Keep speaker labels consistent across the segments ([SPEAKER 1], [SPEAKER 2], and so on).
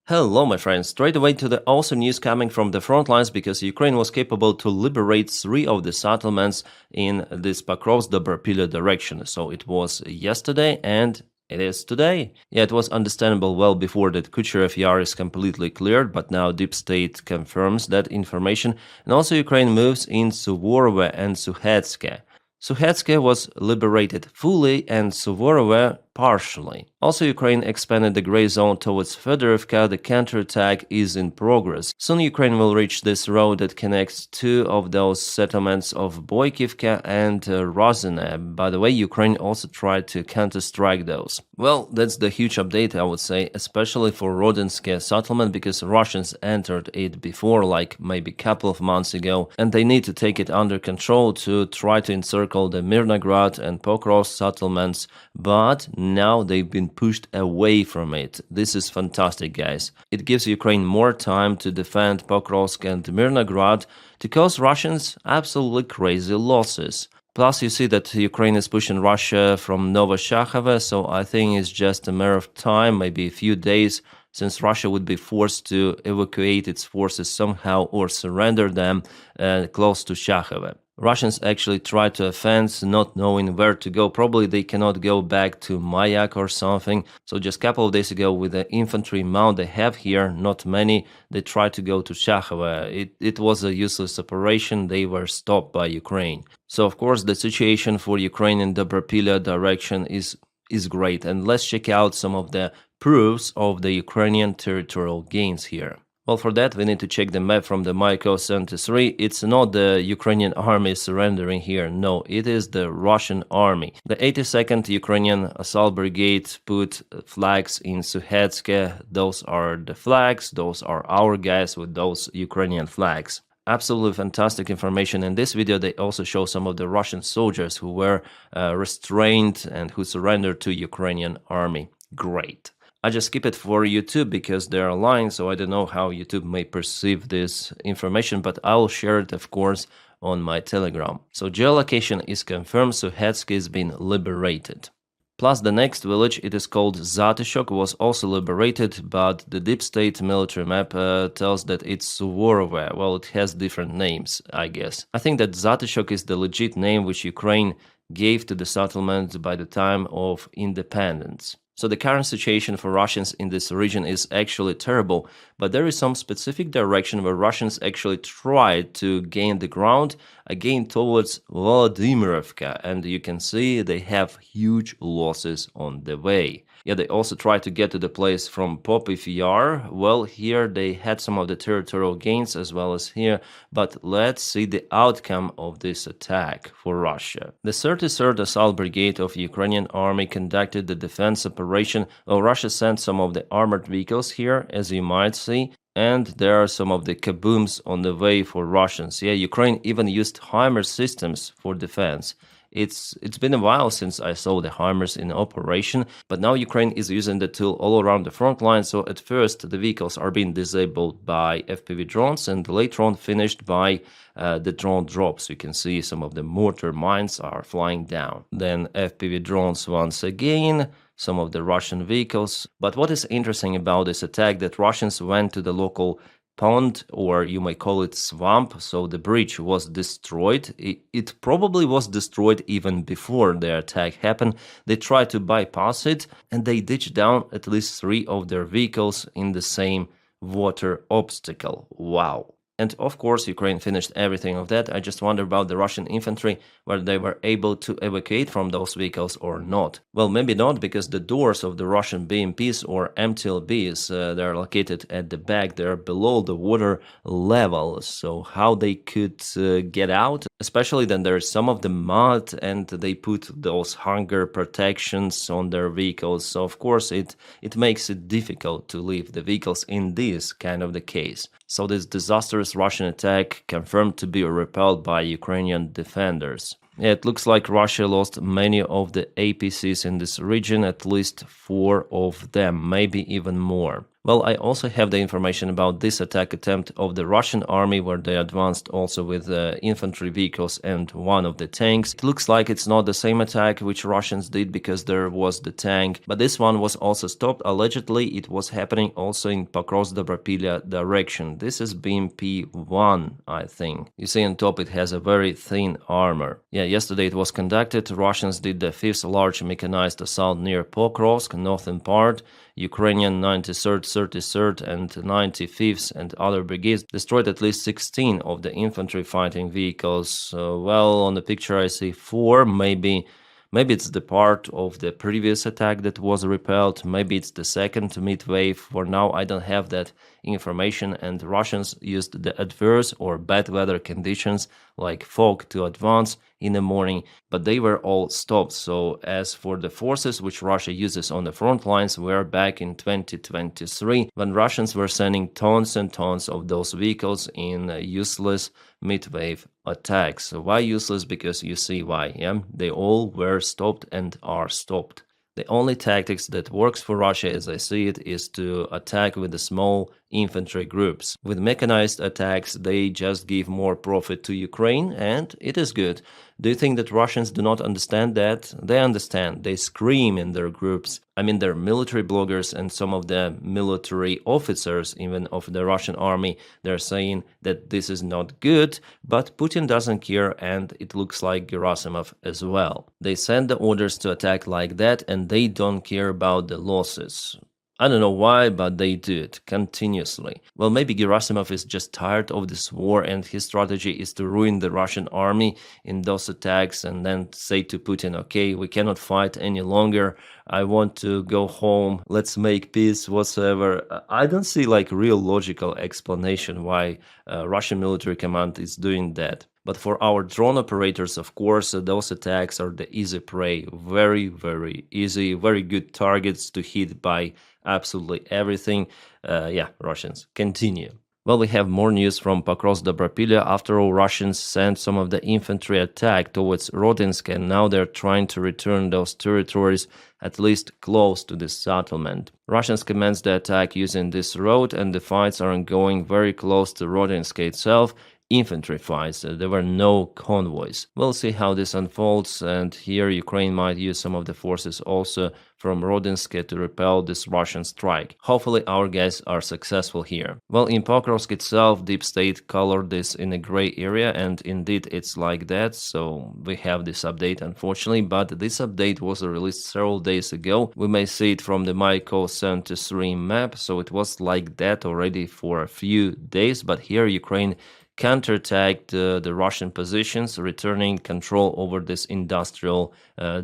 [SPEAKER 1] Hello, my friends. Straight away to the awesome news coming from the front lines because Ukraine was capable to liberate 3 of the settlements in this Pokrovsk-Dobropilya direction. So it was yesterday and it is today. Yeah, it was understandable well before that Kucherev Yar is completely cleared, but now Deep State confirms that information. And also Ukraine moves in Suvorove and Suhetske. Suhetske was liberated fully and Suvorove partially. Also, Ukraine expanded the gray zone towards Fedorivka. The counterattack is in progress. Soon Ukraine will reach this road that connects 2 of those settlements of Boykivka and Ruzzian. By the way, Ukraine also tried to counter-strike those. Well, that's the huge update, I would say, especially for Rodinske settlement because Russians entered it before, like maybe a couple of months ago, and they need to take it under control to try to encircle the Mirnograd and Pokrovsk settlements, but now they've been pushed away from it. This is fantastic, guys. It gives Ukraine more time to defend Pokrovsk and Mirnograd to cause Russians absolutely crazy losses. Plus, you see that Ukraine is pushing Russia from Novoshakhova, so I think it's just a matter of time, maybe a few days, since Russia would be forced to evacuate its forces somehow or surrender them close to Shakhova. Russians actually try to offend, not knowing where to go. Probably they cannot go back to Mayak or something. So just a couple of days ago, with the infantry amount they have here, not many, they tried to go to Shakhova. It was a useless operation. They were stopped by Ukraine. So of course the situation for Ukraine in Dobropilya direction is great. And let's check out some of the proofs of the Ukrainian territorial gains here. Well, for that, we need to check the map from the Myko 73. It's not the Ukrainian army surrendering here. No, it is the Russian army. The 82nd Ukrainian Assault Brigade put flags in Suhetske. Those are the flags. Those are our guys with those Ukrainian flags. Absolutely fantastic information. In this video, they also show some of the Russian soldiers who were restrained and who surrendered to Ukrainian army. Great. I just skip it for YouTube because they are lying, so I don't know how YouTube may perceive this information, but I'll share it, of course, on my Telegram. So geolocation is confirmed, so Suhetske is being liberated. Plus the next village, it is called Zatishok, was also liberated, but the Deep State military map tells that it's Suvorove. Well, it has different names, I guess. I think that Zatishok is the legit name which Ukraine gave to the settlement by the time of independence. So the current situation for Russians in this region is actually terrible, but there is some specific direction where Russians actually tried to gain the ground again towards Volodymyrovka, and you can see they have huge losses on the way. Yeah, they also tried to get to the place from Popiv Yar. Well, here they had some of the territorial gains as well as here, but let's see the outcome of this attack for Russia. The 33rd Assault Brigade of Ukrainian Army conducted the defense operation. Well, Russia sent some of the armored vehicles here, as you might see, and there are some of the kabooms on the way for Russians. Yeah, Ukraine even used HIMARS systems for defense. It's been a while since I saw the HIMARS in operation, but now Ukraine is using the tool all around the front line, so at first the vehicles are being disabled by FPV drones and later on finished by the drone drops. You can see some of the mortar mines are flying down. Then FPV drones once again, some of the Russian vehicles. But what is interesting about this attack, that Russians went to the local pond, or you may call it swamp, so the bridge was destroyed. It probably was destroyed even before the attack happened. They tried to bypass it and they ditched down at least 3 of their vehicles in the same water obstacle. Wow. And of course, Ukraine finished everything of that. I just wonder about the Russian infantry, whether they were able to evacuate from those vehicles or not. Well, maybe not, because the doors of the Russian BMPs or MTLBs, they're located at the back, they're below the water level. So how they could get out, especially then there's some of the mud and they put those hunger protections on their vehicles. So of course, it makes it difficult to leave the vehicles in this kind of the case. So this disastrous Russian attack confirmed to be repelled by Ukrainian defenders. It looks like Russia lost many of the APCs in this region, at least 4 of them, maybe even more. Well, I also have the information about this attack attempt of the Russian army, where they advanced also with infantry vehicles and one of the tanks. It looks like it's not the same attack which Russians did, because there was the tank, but this one was also stopped. Allegedly, it was happening also in Pokrovsk-Dobropilya direction. This is BMP-1, I think. You see on top it has a very thin armor. Yeah, yesterday it was conducted. Russians did the 5th large mechanized assault near Pokrovsk, northern part. Ukrainian 93rd, 33rd, and 95th and other brigades destroyed at least 16 of the infantry fighting vehicles. Well, on the picture I see 4, maybe it's the part of the previous attack that was repelled, maybe it's the second mid-wave. For now, I don't have that information, and Russians used the adverse or bad weather conditions like fog to advance in the morning, but they were all stopped. So as for the forces which Russia uses on the front lines, we're back in 2023, when Russians were sending tons and tons of those vehicles in useless mid-wave attacks. So why useless? Because you see why, yeah? They all were stopped and are stopped. The only tactics that works for Russia, as I see it, is to attack with the small infantry groups. With mechanized attacks, they just give more profit to Ukraine, and it is good. Do you think that Russians do not understand that? They understand. They scream in their groups. I mean, their military bloggers and some of the military officers, even of the Russian army, they're saying that this is not good, but Putin doesn't care, and it looks like Gerasimov as well. They send the orders to attack like that, and they don't care about the losses. I don't know why, but they do it continuously. Well, maybe Gerasimov is just tired of this war, and his strategy is to ruin the Russian army in those attacks and then say to Putin, okay, we cannot fight any longer. I want to go home. Let's make peace, whatsoever. I don't see like real logical explanation why Russian military command is doing that. But for our drone operators, of course, those attacks are the easy prey. Very, very easy, very good targets to hit by absolutely everything. Yeah, Russians, continue. Well, we have more news from Pokrovsk-Dobropilya. After all, Russians sent some of the infantry attack towards Rodinsk, and now they're trying to return those territories at least close to this settlement. Russians commenced the attack using this road, and the fights are ongoing very close to Rodinsk itself. Infantry fights, there were no convoys. We'll see how this unfolds, and here Ukraine might use some of the forces also from Rodinsk to repel this Russian strike. Hopefully our guys are successful here. Well, in Pokrovsk itself, Deep State colored this in a gray area, and indeed it's like that, so we have this update unfortunately, but this update was released several days ago. We may see it from the Myko 73 map, so it was like that already for a few days, but here Ukraine counterattacked the Russian positions, returning control over this industrial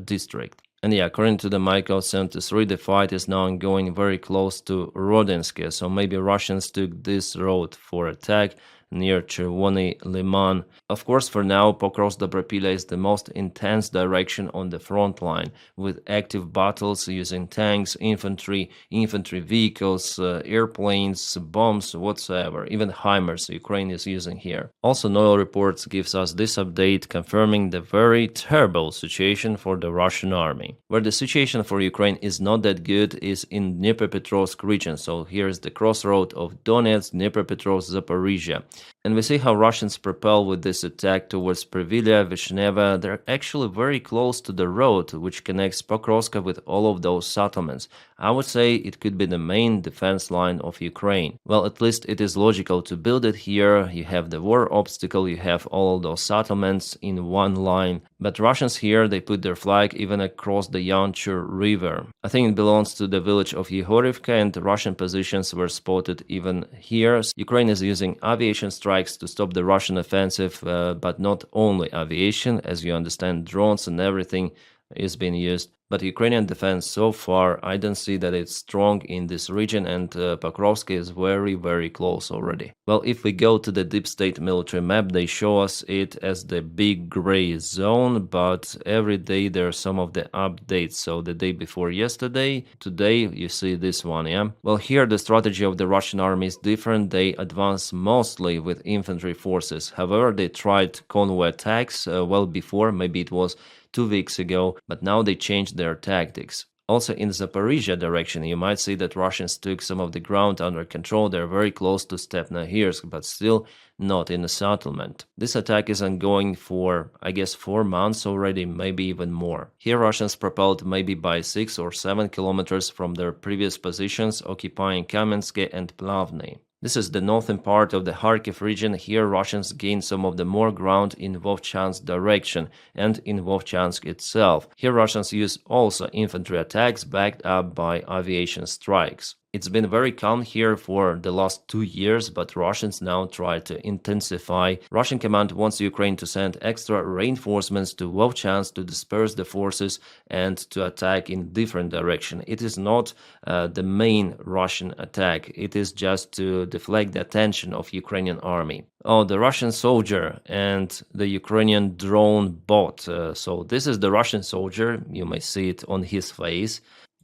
[SPEAKER 1] district. And yeah, according to the Myko 73, the fight is now ongoing very close to Rodinsk, so maybe Russians took this road for attack near Chervony Liman. Of course, for now, Pokrovsk-Dobropilya is the most intense direction on the front line, with active battles using tanks, infantry vehicles, airplanes, bombs, whatsoever, even HIMARS Ukraine is using here. Also, NOIL reports gives us this update confirming the very terrible situation for the Russian army. Where the situation for Ukraine is not that good is in Dnipropetrovsk region, so here's the crossroad of Donetsk, Dnipropetrovsk, Zaporizhia. And we see how Russians propel with this attack towards Previlya, Vishneva. They're actually very close to the road which connects Pokrovsk with all of those settlements. I would say it could be the main defense line of Ukraine. Well, at least it is logical to build it here. You have the war obstacle, you have all of those settlements in one line. But Russians here, they put their flag even across the Yanchur River. I think it belongs to the village of Yehorivka, and Russian positions were spotted even here. Ukraine is using aviation strikes to stop the Russian offensive, but not only aviation, as you understand, drones and everything is being used. But Ukrainian defense so far, I don't see that it's strong in this region, and Pokrovsk is very, very close already. Well, if we go to the Deep State military map, they show us it as the big gray zone, but every day there are some of the updates. So the day before yesterday, today you see this one, yeah? Well, here the strategy of the Russian army is different. They advance mostly with infantry forces. However, they tried convoy attacks well before, maybe it was 2 weeks ago, but now they changed their tactics. Also in Zaporizhia direction, you might see that Russians took some of the ground under control. They're very close to Stepnohirsk, but still not in the settlement. This attack is ongoing for, I guess, 4 months already, maybe even more. Here Russians propelled maybe by 6 or 7 kilometers from their previous positions, occupying Kamensk and Plavny. This is the northern part of the Kharkiv region. Here Russians gained some of the more ground in Vovchansk direction and in Vovchansk itself. Here Russians use also infantry attacks backed up by aviation strikes. It's been very calm here for the last 2 years, but Russians now try to intensify. Russian command wants Ukraine to send extra reinforcements to Vovchansk to disperse the forces and to attack in different direction. It is not the main Russian attack. It is just to deflect the attention of Ukrainian army. Oh, the Russian soldier and the Ukrainian drone bot. So this is the Russian soldier. You may see it on his face.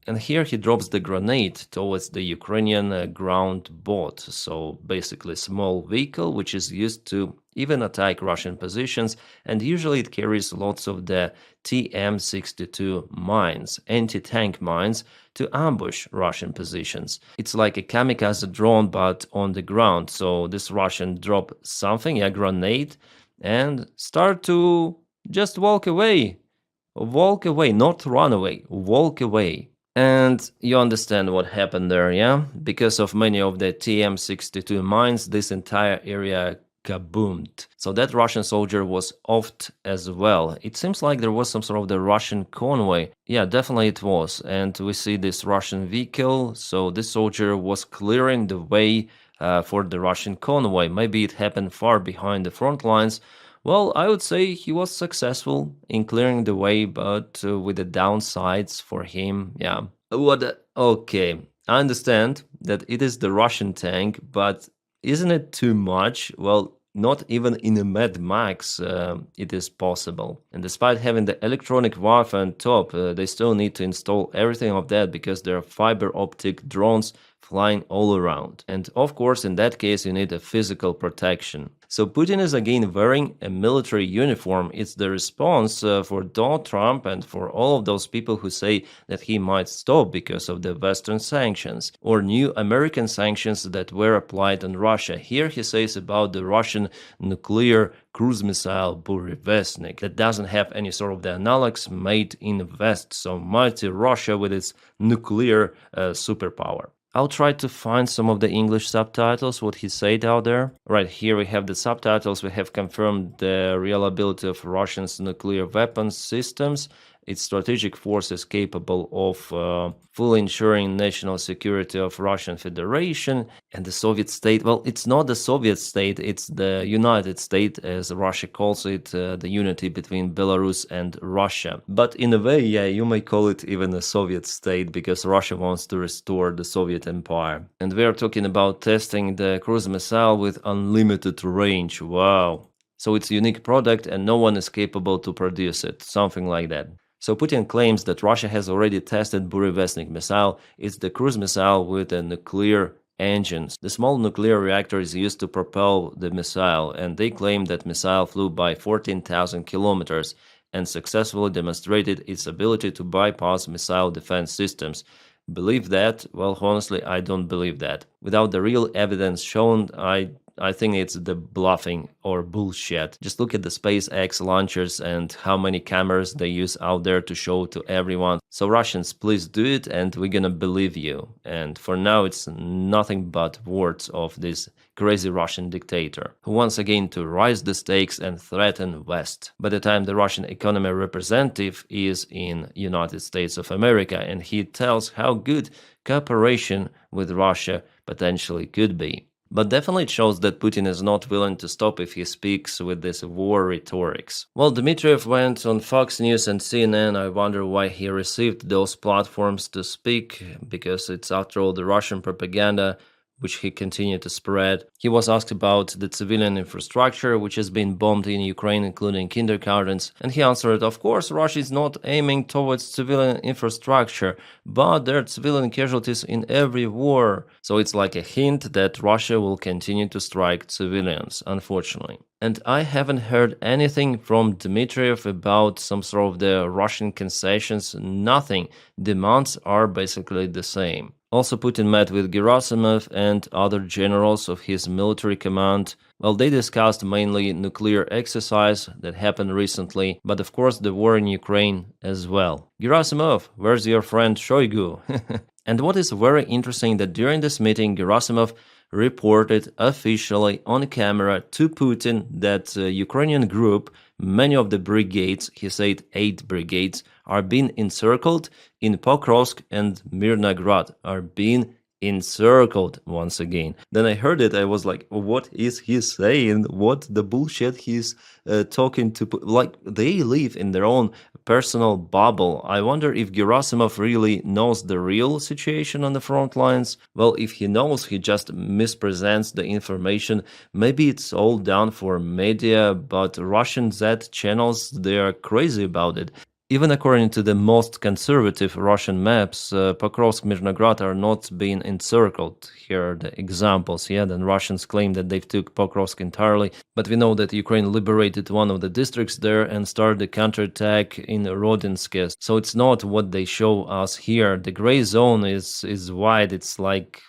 [SPEAKER 1] And here he drops the grenade towards the Ukrainian ground bot, so basically a small vehicle which is used to even attack Russian positions, and usually it carries lots of the TM62 mines, anti-tank mines, to ambush Russian positions. It's like a kamikaze drone but on the ground, so this Russian drop something, a grenade, and start to just walk away. Walk away, not run away, walk away. And you understand what happened there, yeah? Because of many of the TM62 mines, this entire area kaboomed. So that Russian soldier was offed as well. It seems like there was some sort of the Russian convoy. Yeah, definitely it was. And we see this Russian vehicle. So this soldier was clearing the way for the Russian convoy. Maybe it happened far behind the front lines. Well, I would say he was successful in clearing the way, but with the downsides for him, yeah. Okay, I understand that it is the Russian tank, but isn't it too much? Well, not even in a Mad Max it is possible. And despite having the electronic warfare on top, they still need to install everything of that because there are fiber optic drones flying all around. And of course, in that case, you need a physical protection. So Putin is again wearing a military uniform. It's the response for Donald Trump and for all of those people who say that he might stop because of the Western sanctions or new American sanctions that were applied on Russia. Here he says about the Russian nuclear cruise missile Burevestnik that doesn't have any sort of the analogs made in the West. So mighty Russia with its nuclear superpower. I'll try to find some of the English subtitles, what he said out there. Right here we have the subtitles. We have confirmed the reliability of Russia's nuclear weapons systems. Its strategic forces capable of fully ensuring national security of Russian Federation and the Soviet state. Well, it's not the Soviet state, it's the United State, as Russia calls it, the unity between Belarus and Russia. But in a way, yeah, you may call it even a Soviet state because Russia wants to restore the Soviet Empire. And we are talking about testing the cruise missile with unlimited range. Wow. So it's a unique product and no one is capable to produce it, something like that. So Putin claims that Russia has already tested Burevestnik missile. It's the cruise missile with a nuclear engines. The small nuclear reactor is used to propel the missile, and they claim that missile flew by 14,000 kilometers and successfully demonstrated its ability to bypass missile defense systems. Believe that? Well, honestly, I don't believe that. Without the real evidence shown, I think it's the bluffing or bullshit. Just look at the SpaceX launchers and how many cameras they use out there to show to everyone. So Russians, please do it and we're gonna believe you. And for now, it's nothing but words of this crazy Russian dictator who wants again to rise the stakes and threaten West. By the time the Russian economy representative is in United States of America and he tells how good cooperation with Russia potentially could be. But definitely it shows that Putin is not willing to stop if he speaks with this war rhetorics. Well, Dmitriev went on Fox News and CNN. I wonder why he received those platforms to speak, because it's after all the Russian propaganda which he continued to spread. He was asked about the civilian infrastructure, which has been bombed in Ukraine, including kindergartens, and he answered, of course, Russia is not aiming towards civilian infrastructure, but there are civilian casualties in every war. So it's like a hint that Russia will continue to strike civilians, unfortunately. And I haven't heard anything from Dmitriev about some sort of the Russian concessions, nothing. Demands are basically the same. Also, Putin met with Gerasimov and other generals of his military command. Well, they discussed mainly nuclear exercise that happened recently, but of course the war in Ukraine as well. Gerasimov, where's your friend Shoigu? And what is very interesting that during this meeting, Gerasimov reported officially on camera to Putin that Ukrainian group, many of the brigades, he said 8 brigades, are being encircled in Pokrovsk and Mirnograd, are being encircled once again. Then I heard it, I was like, what is he saying? What the bullshit he's talking to? Like, they live in their own personal bubble. I wonder if Gerasimov really knows the real situation on the front lines. Well, if he knows, he just mispresents the information. Maybe it's all done for media, but Russian Z channels, they are crazy about it. Even according to the most conservative Russian maps, Pokrovsk, Mirnograd are not being encircled. Here are the examples. Yeah, then Russians claim that they took Pokrovsk entirely, but we know that Ukraine liberated one of the districts there and started the counterattack in Rodinsk. So it's not what they show us here. The gray zone is wide. It's like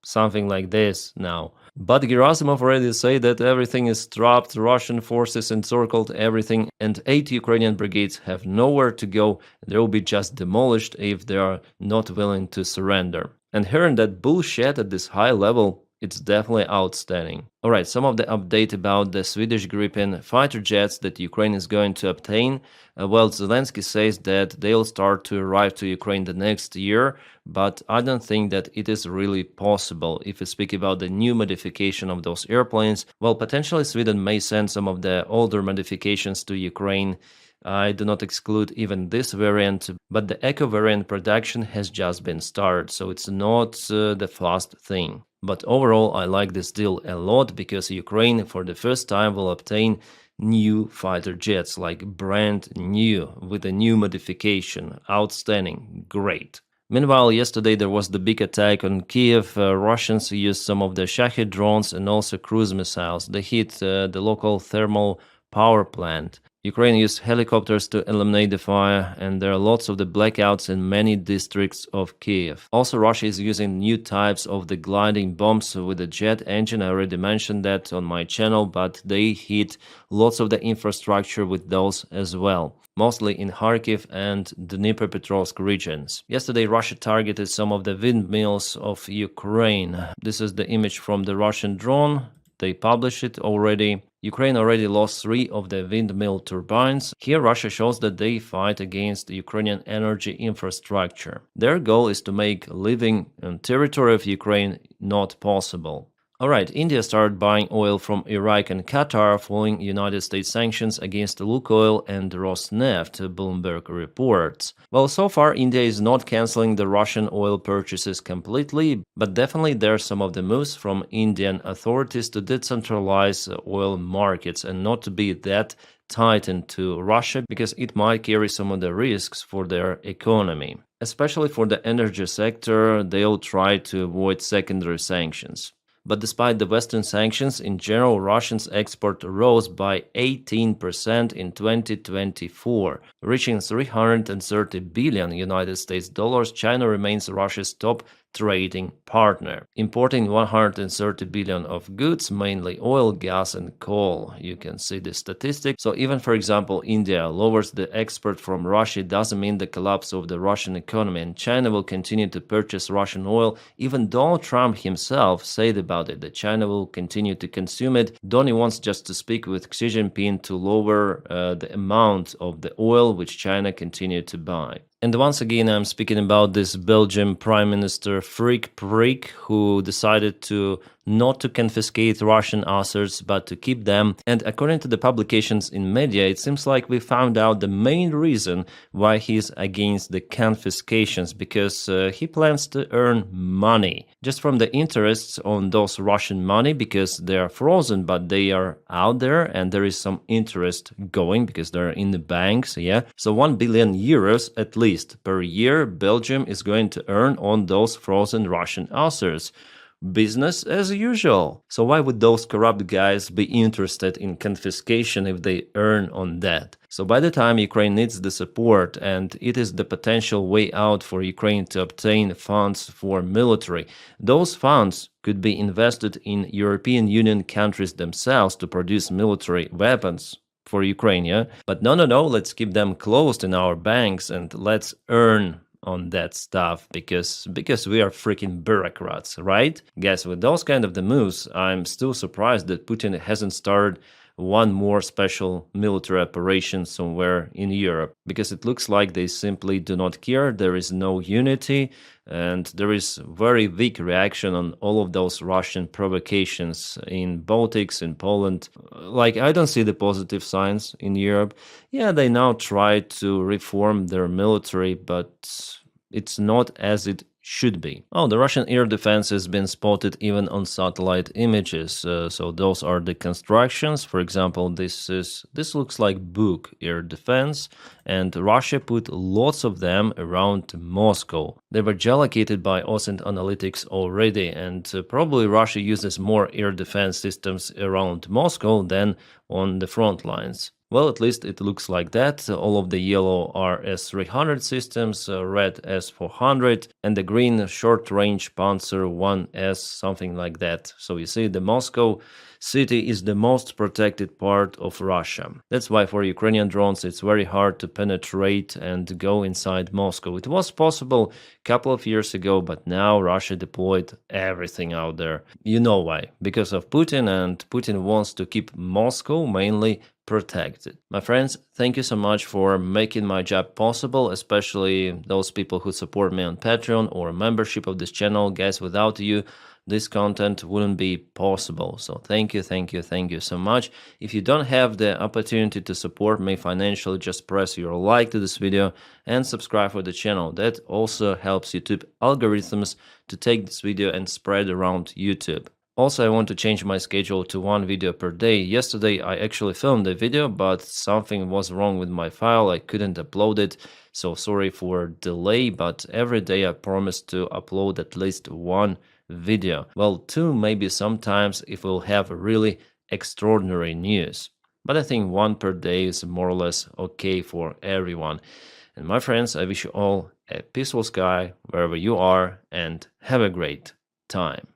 [SPEAKER 1] something like this now. But Gerasimov already said that everything is trapped, Russian forces encircled everything, and 8 Ukrainian brigades have nowhere to go. They will be just demolished if they are not willing to surrender. And hearing that bullshit at this high level, it's definitely outstanding. Alright, some of the update about the Swedish Gripen fighter jets that Ukraine is going to obtain. Well, Zelensky says that they'll start to arrive to Ukraine the next year, but I don't think that it is really possible. If we speak about the new modification of those airplanes, well, potentially Sweden may send some of the older modifications to Ukraine. I do not exclude even this variant, but the Echo variant production has just been started, so it's not the fast thing. But overall, I like this deal a lot because Ukraine for the first time will obtain new fighter jets, like brand new, with a new modification. Outstanding, great. Meanwhile, yesterday there was the big attack on Kiev. Russians used some of the Shahed drones and also cruise missiles. They hit the local thermal power plant. Ukraine used helicopters to eliminate the fire, and there are lots of the blackouts in many districts of Kiev. Also, Russia is using new types of the gliding bombs with a jet engine. I already mentioned that on my channel, but they hit lots of the infrastructure with those as well, mostly in Kharkiv and Dnipropetrovsk regions. Yesterday, Russia targeted some of the windmills of Ukraine. This is the image from the Russian drone. They published it already. Ukraine already lost 3 of the windmill turbines. Here Russia shows that they fight against the Ukrainian energy infrastructure. Their goal is to make living on territory of Ukraine not possible. Alright, India started buying oil from Iraq and Qatar following United States sanctions against Lukoil and Rosneft, Bloomberg reports. Well, so far India is not cancelling the Russian oil purchases completely, but definitely there are some of the moves from Indian authorities to decentralize oil markets and not to be that tied into Russia because it might carry some of the risks for their economy. Especially for the energy sector, they'll try to avoid secondary sanctions. But despite the Western sanctions, in general, Russia's export rose by 18% in 2024, reaching 330 billion United States dollars. China remains Russia's top trading partner, importing 130 billion of goods, mainly oil, gas, and coal. You can see the statistics. So even, for example, India lowers the export from Russia, it doesn't mean the collapse of the Russian economy, and China will continue to purchase Russian oil. Even Donald Trump himself said about it that China will continue to consume it. Donnie wants just to speak with Xi Jinping to lower the amount of the oil which China continued to buy. And once again, I'm speaking about this Belgian Prime Minister Freak Prick, who decided to not to confiscate Russian assets, but to keep them. And according to the publications in media, it seems like we found out the main reason why he's against the confiscations, because he plans to earn money just from the interests on those Russian money, because they are frozen, but they are out there and there is some interest going because they're in the banks. Yeah, so 1 billion euros at least per year Belgium is going to earn on those frozen Russian assets. Business as usual. So why would those corrupt guys be interested in confiscation if they earn on that? So by the time Ukraine needs the support, and it is the potential way out for Ukraine to obtain funds for military, those funds could be invested in European Union countries themselves to produce military weapons for Ukraine, yeah? But no, let's keep them closed in our banks and let's earn on that stuff because we are freaking bureaucrats, right? Guys, with those kind of the moves, I'm still surprised that Putin hasn't started one more special military operation somewhere in Europe, because it looks like they simply do not care. There is no unity, and there is very weak reaction on all of those Russian provocations in Baltics, in Poland. Like, I don't see the positive signs in Europe. Yeah, they now try to reform their military, but it's not as it should be. Oh, the Russian air defense has been spotted even on satellite images. So those are the constructions. For example, this looks like Buk air defense, and Russia put lots of them around Moscow. They were geolocated by Ocean Analytics already, and probably Russia uses more air defense systems around Moscow than on the front lines. Well, at least it looks like that. All of the yellow are S-300 systems, red S-400, and the green short-range Panzer 1S, something like that. So you see, the Moscow city is the most protected part of Russia. That's why for Ukrainian drones it's very hard to penetrate and go inside Moscow. It was possible a couple of years ago, but now Russia deployed everything out there. You know why? Because of Putin, and Putin wants to keep Moscow mainly protected. My friends, thank you so much for making my job possible, especially those people who support me on Patreon or membership of this channel. Guys, without you, this content wouldn't be possible. So thank you so much. If you don't have the opportunity to support me financially, just press your like to this video and subscribe for the channel. That also helps YouTube algorithms to take this video and spread around YouTube. Also, I want to change my schedule to 1 video per day. Yesterday, I actually filmed a video, but something was wrong with my file. I couldn't upload it, so sorry for delay, but every day I promise to upload at least 1 video. Well, 2 maybe sometimes if we'll have really extraordinary news. But I think 1 per day is more or less okay for everyone. And my friends, I wish you all a peaceful sky wherever you are, and have a great time.